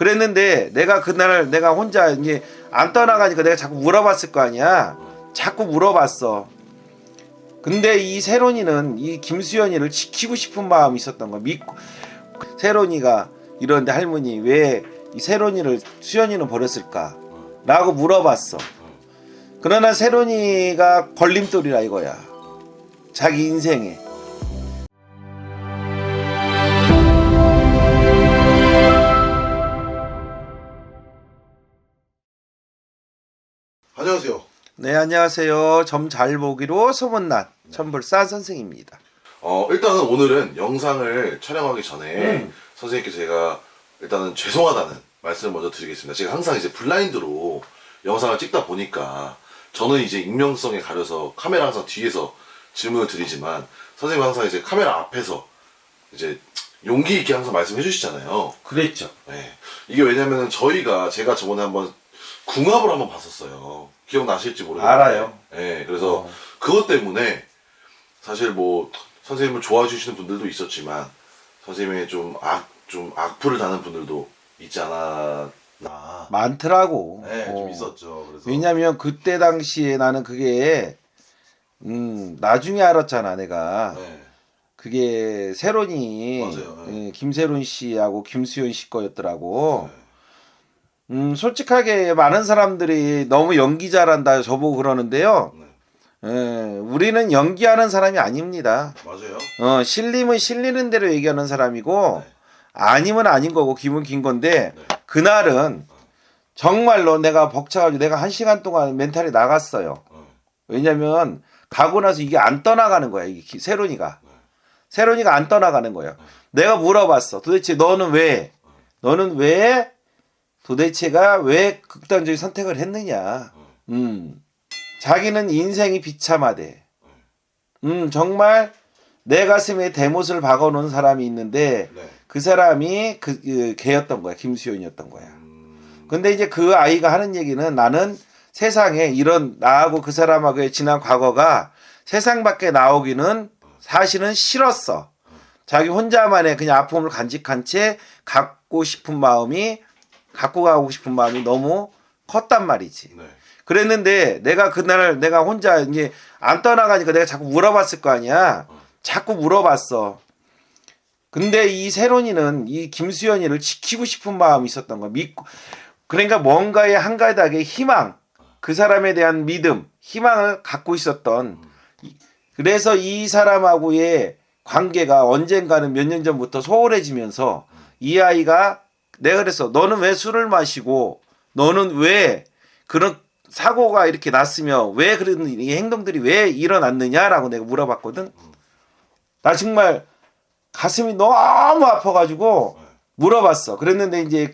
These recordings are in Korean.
그랬는데 내가 그날 내가 혼자 이제 안 떠나가니까 내가 자꾸 물어봤을 거 아니야. 자꾸 물어봤어. 근데 이 세론이는 이 김수현이를 지키고 싶은 마음이 있었던 거야. 믿고 세론이가 이런데 할머니 왜 이 세론이를 수현이는 버렸을까? 라고 물어봤어. 그러나 세론이가 걸림돌이라 이거야. 자기 인생에. 안녕하세요. 네, 안녕하세요. 점 잘 보기로 소문난 천불사 선생입니다. 일단은 오늘은 영상을 촬영하기 전에 선생님께 제가 일단은 죄송하다는 말씀을 먼저 드리겠습니다. 제가 항상 이제 블라인드로 영상을 찍다 보니까 저는 이제 익명성에 가려서 카메라 항상 뒤에서 질문을 드리지만 선생님은 항상 이제 카메라 앞에서 이제 용기 있게 항상 말씀해 주시잖아요. 그랬죠. 네. 이게 왜냐면은 제가 저번에 한번 궁합을 한번 봤었어요. 기억나실지 모르겠는데. 알아요. 네, 그래서 그것 때문에 사실 뭐 선생님을 좋아해 주시는 분들도 있었지만 선생님의 좀 악플을 다는 분들도 있지 않았나. 많더라고. 네, 좀 있었죠. 그래서 왜냐면 그때 당시에 나는 그게 나중에 알았잖아 내가. 네, 그게 세론이 맞아요. 네. 김세론 씨하고 김수현 씨 거였더라고. 솔직하게 많은 사람들이 너무 연기 잘한다 저보고 그러는데요. 우리는 연기하는 사람이 아닙니다. 맞아요. 실림은 실리는 대로 얘기하는 사람이고 네. 아니면 아닌 거고 기분 긴 건데 네. 그날은 정말로 내가 벅차가지고 내가 1시간 동안 멘탈이 나갔어요. 왜냐면 가고 나서 이게 안 떠나가는 거야. 이게 세론이가 안 떠나가는 거예요. 내가 물어봤어. 도대체 너는 왜 도대체가 왜 극단적인 선택을 했느냐. 자기는 인생이 비참하대. 정말 내 가슴에 대못을 박아놓은 사람이 있는데 네. 그 사람이 걔였던 거야. 김수현이었던 거야. 근데 이제 그 아이가 하는 얘기는 나는 세상에 이런 나하고 그 사람하고의 지난 과거가 세상 밖에 나오기는 사실은 싫었어. 자기 혼자만의 그냥 아픔을 간직한 채 갖고 가고 싶은 마음이 너무 컸단 말이지. 네. 그랬는데 내가 그날 내가 혼자 이제 안 떠나가니까 내가 자꾸 물어봤을 거 아니야. 자꾸 물어봤어. 근데 이 세론이는 이 김수현이를 지키고 싶은 마음이 있었던 거야. 믿고 그러니까 뭔가의 한 가닥의 희망, 그 사람에 대한 믿음, 희망을 갖고 있었던. 그래서 이 사람하고의 관계가 언젠가는 몇 년 전부터 소홀해지면서 이 아이가 내가 그랬어. 너는 왜 술을 마시고 너는 왜 그런 사고가 이렇게 났으며 왜 그런 이 행동들이 왜 일어났느냐라고 내가 물어봤거든. 나 정말 가슴이 너무 아파가지고 물어봤어. 그랬는데 이제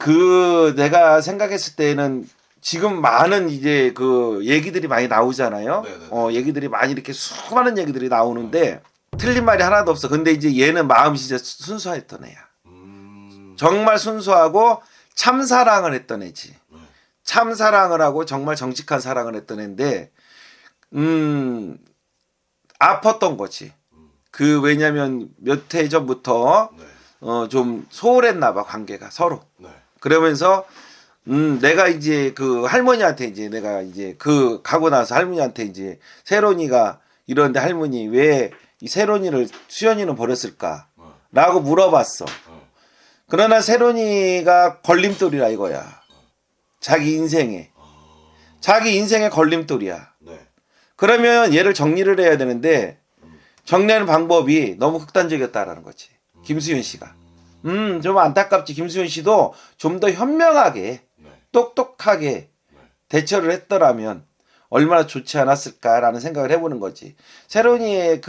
내가 생각했을 때는 지금 많은 이제 그 얘기들이 많이 나오잖아요. 얘기들이 많이 이렇게 수많은 얘기들이 나오는데 틀린 말이 하나도 없어. 근데 이제 얘는 마음이 진짜 순수했던 애야. 정말 순수하고 참 사랑을 했던 애지. 참 사랑을 하고 정말 정직한 사랑을 했던 애인데 아팠던 거지. 왜냐면 몇 해 전부터 좀 소홀했나 봐 관계가 서로. 그러면서 내가 이제 그 할머니한테 이제 내가 이제 가고 나서 할머니한테 이제 세론이가 이런데 할머니 왜 이 세론이를 수현이는 버렸을까? 라고 물어봤어. 그러나 세론이가 걸림돌이라 이거야. 자기 인생에 걸림돌이야. 그러면 얘를 정리를 해야 되는데 정리하는 방법이 너무 극단적이었다라는 거지. 김수현 씨가. 좀 안타깝지. 김수현 씨도 좀 더 현명하게 똑똑하게 대처를 했더라면 얼마나 좋지 않았을까라는 생각을 해보는 거지. 세론이의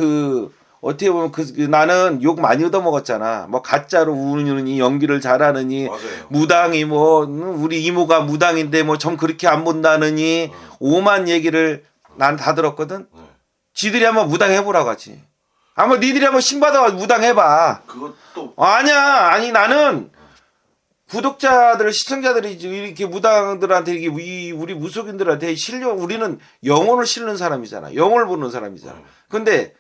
어떻게 보면 나는 욕 많이 얻어먹었잖아. 뭐 가짜로 우느니 연기를 잘하느니 맞아요. 무당이 뭐 우리 이모가 무당인데 뭐 좀 그렇게 안 본다느니 오만 얘기를 난 다 들었거든. 지들이 한번 무당 해보라고 하지. 한번 니들이 한번 신받아 무당 해봐. 그것도 아니 나는 구독자들 시청자들이 이렇게 무당들한테 우리 무속인들한테 우리는 영혼을 실는 사람이잖아. 영혼을 보는 사람이잖아. 근데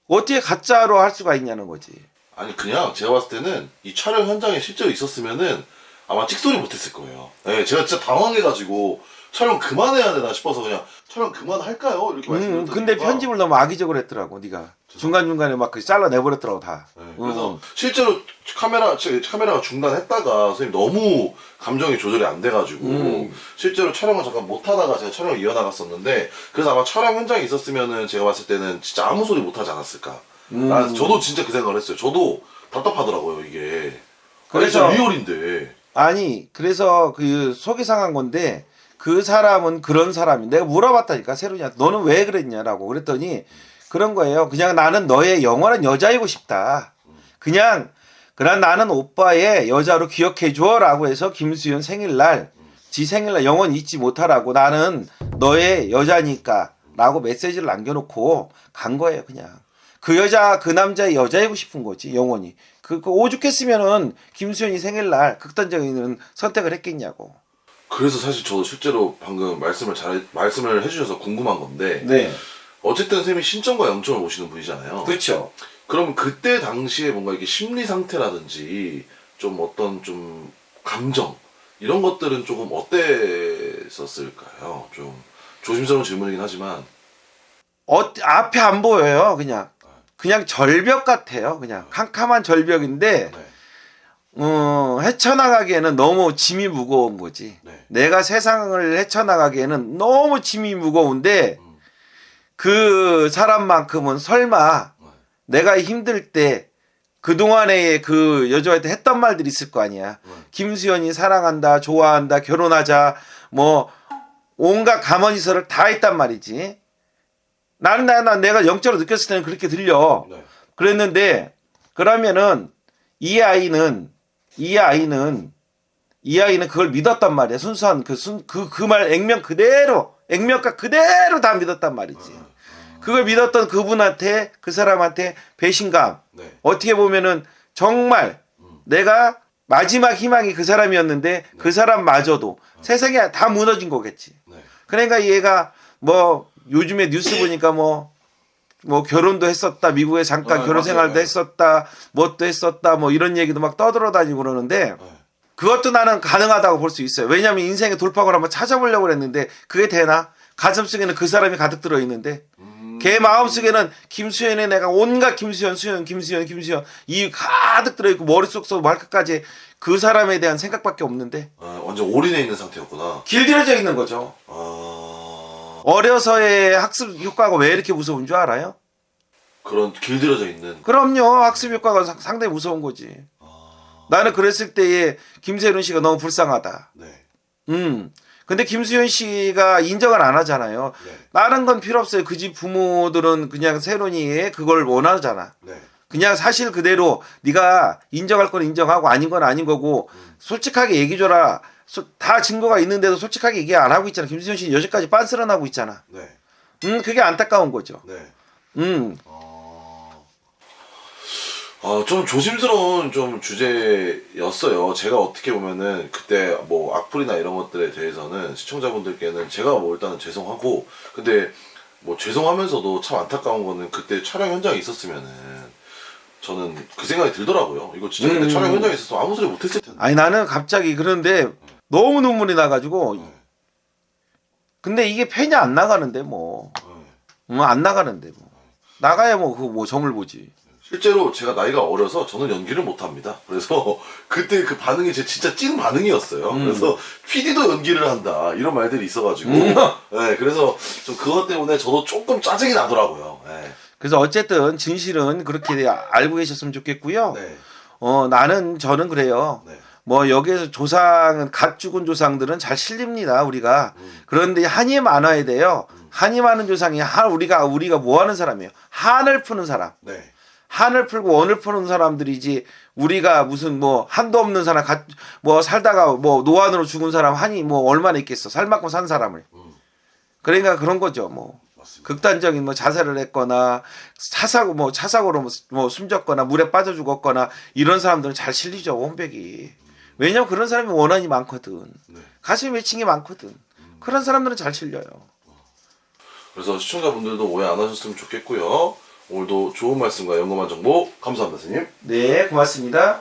어떻게 가짜로 할 수가 있냐는 거지. 아니 그냥 제가 봤을 때는 이 촬영 현장에 실제로 있었으면은 아마 찍소리 못했을 거예요. 네, 제가 진짜 당황해가지고 촬영 그만해야 되나 싶어서 그냥 촬영 그만할까요? 이렇게 말씀드렸더니 근데 편집을 너무 악의적으로 했더라고 네가. 중간중간에 막 잘라내버렸더라고 다. 네, 그래서 실제로 카메라가 중단했다가 선생님 너무 감정이 조절이 안 돼가지고 실제로 촬영을 잠깐 못하다가 제가 촬영을 이어나갔었는데 그래서 아마 촬영 현장에 있었으면은 제가 봤을 때는 진짜 아무 소리 못하지 않았을까. 저도 진짜 그 생각을 했어요. 저도 답답하더라고요 이게. 그래서 아니, 진짜 리얼인데. 아니 그래서 그 속이 상한 건데 그 사람은 그런 사람이 내가 물어봤다니까 세론이한테 너는 왜 그랬냐라고 그랬더니 그런 거예요. 그냥 나는 너의 영원한 여자이고 싶다. 그냥 나는 오빠의 여자로 기억해 줘라고 해서 김수현 생일날 지 생일날 영원히 잊지 못하라고 나는 너의 여자니까라고 메시지를 남겨놓고 간 거예요. 그냥 그 여자 그 남자의 여자이고 싶은 거지 영원히. 그 오죽했으면은 김수현이 생일날 극단적인 선택을 했겠냐고. 그래서 사실 저도 실제로 방금 말씀을 해주셔서 궁금한 건데 네. 어쨌든 쌤이 신점과 영점을 보시는 분이잖아요. 그렇죠. 그럼 그때 당시에 뭔가 이게 심리 상태라든지 좀 어떤 좀 감정 이런 것들은 조금 어땠었을까요? 좀 조심스러운 질문이긴 하지만 앞에 안 보여요. 그냥 절벽 같아요. 그냥 캄캄한 절벽인데 네. 헤쳐나가기에는 너무 짐이 무거운 거지. 네. 내가 세상을 헤쳐나가기에는 너무 짐이 무거운데 그 사람만큼은 설마 내가 힘들 때 그동안에 그 여자한테 했던 말들이 있을 거 아니야. 김수현이 사랑한다, 좋아한다, 결혼하자, 뭐 온갖 감언이설을 다 했단 말이지. 나는 내가 영적으로 느꼈을 때는 그렇게 들려. 네. 그랬는데 그러면은 이 아이는 그걸 믿었단 말이야. 순수한 그 말 액면가 그대로 다 믿었단 말이지. 그걸 믿었던 그분한테 그 사람한테 배신감. 네. 어떻게 보면은 정말 내가 마지막 희망이 그 사람이었는데 그 사람마저도 세상이 다 무너진 거겠지. 네. 그러니까 얘가 뭐 요즘에 뉴스 보니까 뭐 결혼도 했었다. 미국에 잠깐 결혼 생활도 맞아요. 했었다. 뭣도 했었다. 뭐 이런 얘기도 막 떠들어다니고 그러는데 네. 그것도 나는 가능하다고 볼 수 있어요. 왜냐하면 인생의 돌파구를 한번 찾아보려고 그랬는데 그게 되나? 가슴속에는 그 사람이 가득 들어있는데 걔 마음속에는 김수현의 내가 온갖 김수현 이 가득 들어있고 머릿속부터 발끝까지 그 사람에 대한 생각밖에 없는데 완전 올인해 있는 상태였구나. 길들여져 있는 거죠. 어려서의 학습 효과가 왜 이렇게 무서운 줄 알아요? 그런 길들여져 있는. 그럼요. 학습 효과가 상당히 무서운 거지. 나는 그랬을 때에 김세론 씨가 너무 불쌍하다. 네. 근데 김수현 씨가 인정을 안 하잖아요. 네. 다른 건 필요 없어요. 그 집 부모들은 그냥 세론이의 그걸 원하잖아. 네. 그냥 사실 그대로 네가 인정할 건 인정하고 아닌 건 아닌 거고 솔직하게 얘기해줘라. 다 증거가 있는데도 솔직하게 얘기 안 하고 있잖아. 김수현 씨는 여기까지 빤스런하고 있잖아. 네. 그게 안타까운 거죠. 네. 좀 조심스러운 좀 주제였어요. 제가 어떻게 보면은 그때 뭐 악플이나 이런 것들에 대해서는 시청자분들께는 제가 뭐 일단은 죄송하고 근데 뭐 죄송하면서도 참 안타까운 거는 그때 촬영 현장에 있었으면은 저는 그 생각이 들더라고요. 이거 진짜 그때 촬영 현장에 있었으면 아무 소리 못했을 텐데. 아니 나는 갑자기 그런데 너무 눈물이 나가지고 근데 이게 팬이 안 나가는데 뭐 안 나가는데 뭐 나가야 뭐 그 뭐 점을 보지. 실제로 제가 나이가 어려서 저는 연기를 못합니다. 그래서 그때 그 반응이 제 진짜 찐 반응이었어요. 그래서 PD도 연기를 한다 이런 말들이 있어가지고 네, 그래서 좀 그것 때문에 저도 조금 짜증이 나더라고요. 네. 그래서 어쨌든 진실은 그렇게 알고 계셨으면 좋겠고요. 네. 저는 그래요. 네. 뭐 여기에서 조상은 갓 죽은 조상들은 잘 실립니다 우리가. 그런데 한이 많아야 돼요. 한이 많은 조상이 우리가 뭐 하는 사람이에요? 한을 푸는 사람. 네. 한을 풀고 원을 푸는 사람들이지 우리가 무슨 뭐 한도 없는 사람 뭐 살다가 뭐 노안으로 죽은 사람 한이 뭐 얼마나 있겠어. 살 만큼 산 사람을. 그러니까 그런 거죠. 뭐 맞습니다. 극단적인 뭐 자살을 했거나 차사고로 뭐 숨졌거나 물에 빠져 죽었거나 이런 사람들은 잘 실리죠. 원백이. 왜냐면 그런 사람이 원한이 많거든. 네. 가슴 맺힌 게 많거든. 그런 사람들은 잘 실려요. 그래서 시청자분들도 오해 안 하셨으면 좋겠고요. 오늘도 좋은 말씀과 영감한 정보 감사합니다, 선생님. 네, 고맙습니다.